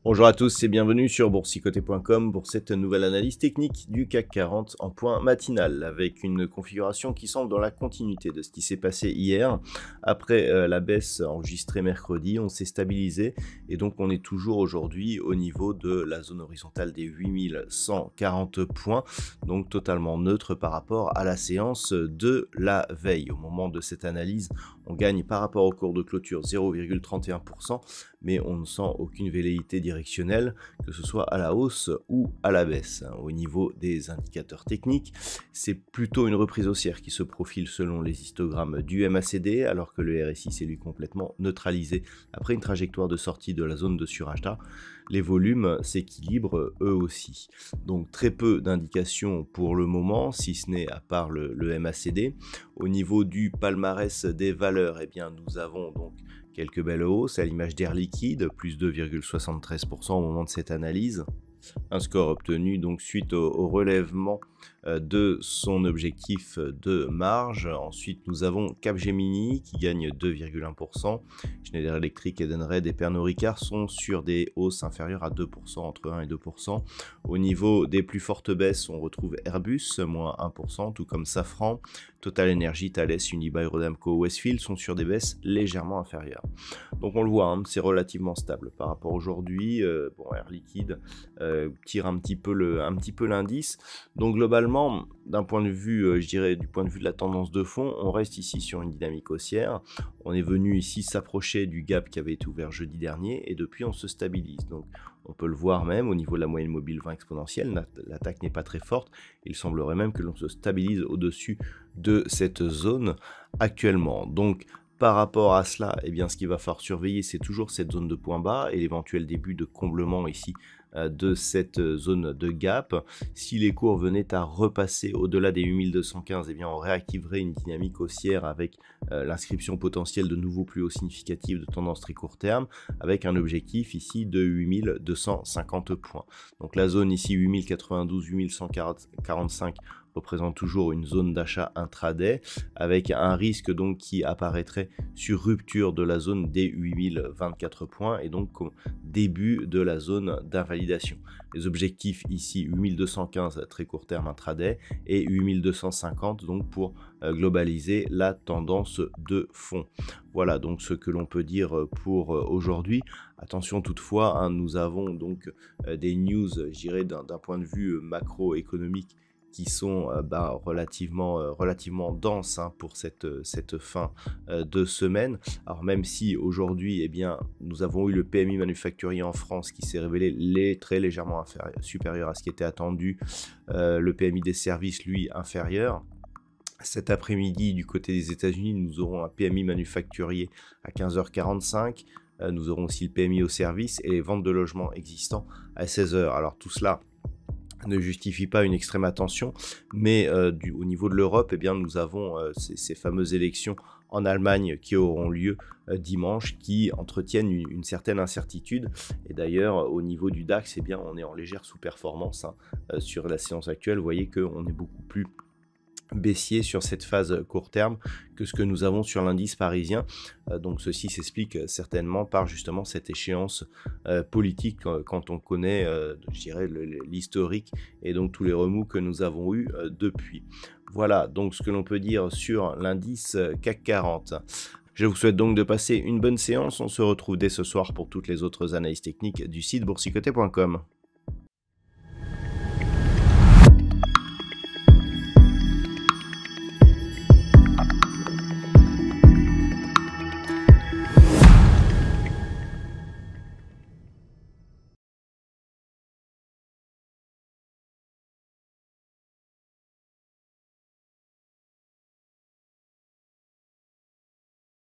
Bonjour à tous et bienvenue sur boursicoté.com pour cette nouvelle analyse technique du CAC 40 en point matinal avec une configuration qui semble dans la continuité de ce qui s'est passé hier. Après la baisse enregistrée mercredi, on s'est stabilisé et donc on est toujours aujourd'hui au niveau de la zone horizontale des 8140 points, donc totalement neutre par rapport à la séance de la veille. Au moment de cette analyse, on gagne par rapport au cours de clôture 0,31%, mais on ne sent aucune velléité directionnelle, que ce soit à la hausse ou à la baisse. Au niveau des indicateurs techniques, c'est plutôt une reprise haussière qui se profile selon les histogrammes du MACD, alors que le RSI s'est lui complètement neutralisé après une trajectoire de sortie de la zone de surachat. Les volumes s'équilibrent eux aussi. Donc très peu d'indications pour le moment, si ce n'est à part le MACD. Au niveau du palmarès des valeurs, eh bien, nous avons donc quelques belles hausses à l'image d'Air Liquide, plus 2,73% au moment de cette analyse. Un score obtenu donc suite au relèvement de son objectif de marge. Ensuite, nous avons Capgemini qui gagne 2,1%. Schneider Electric, Edenred et Pernod Ricard sont sur des hausses inférieures à 2%, entre 1 et 2%. Au niveau des plus fortes baisses, on retrouve Airbus, moins 1%, tout comme Safran. Total Energy, Thales, Unibail, Rodamco, Westfield sont sur des baisses légèrement inférieures. Donc on le voit, hein, c'est relativement stable par rapport à aujourd'hui. Air Liquide tire un petit peu l'indice. Donc globalement, d'un point de vue, je dirais, du point de vue de la tendance de fond, on reste ici sur une dynamique haussière. On est venu ici s'approcher du gap qui avait été ouvert jeudi dernier et depuis on se stabilise. Donc on peut le voir même au niveau de la moyenne mobile 20 exponentielle, l'attaque n'est pas très forte. Il semblerait même que l'on se stabilise au-dessus de cette zone actuellement. Donc par rapport à cela, eh bien, ce qu'il va falloir surveiller, c'est toujours cette zone de point bas et l'éventuel début de comblement ici de cette zone de gap. Si les cours venaient à repasser au-delà des 8215, eh bien, on réactiverait une dynamique haussière avec l'inscription potentielle de nouveaux plus hauts significatifs de tendance très court terme, avec un objectif ici de 8250 points. Donc la zone ici 8092, 8145 représente toujours une zone d'achat intraday avec un risque donc qui apparaîtrait sur rupture de la zone des 8024 points et donc au début de la zone d'invalidation. Les objectifs ici 8215 très court terme intraday et 8250 donc pour globaliser la tendance de fond. Voilà donc ce que l'on peut dire pour aujourd'hui. Attention toutefois, hein, nous avons donc des news, je dirais d'un point de vue macroéconomique qui sont relativement denses, hein, pour cette fin de semaine. Alors même si aujourd'hui, eh bien, nous avons eu le PMI manufacturier en France qui s'est révélé très légèrement supérieur à ce qui était attendu, le PMI des services, lui, inférieur. Cet après-midi, du côté des États-Unis, nous aurons un PMI manufacturier à 15h45. Nous aurons aussi le PMI au service et les ventes de logements existants à 16h. Alors tout cela ne justifie pas une extrême attention, mais au niveau de l'Europe, eh bien, nous avons ces fameuses élections en Allemagne qui auront lieu dimanche, qui entretiennent une certaine incertitude. Et d'ailleurs, au niveau du DAX, eh bien, on est en légère sous-performance, hein, sur la séance actuelle. Vous voyez qu'on est beaucoup plus baissier sur cette phase court terme que ce que nous avons sur l'indice parisien. Donc ceci s'explique certainement par justement cette échéance politique quand on connaît, je dirais, l'historique et donc tous les remous que nous avons eu depuis. Voilà donc ce que l'on peut dire sur l'indice CAC 40. Je vous souhaite donc de passer une bonne séance. On se retrouve dès ce soir pour toutes les autres analyses techniques du site boursicoté.com.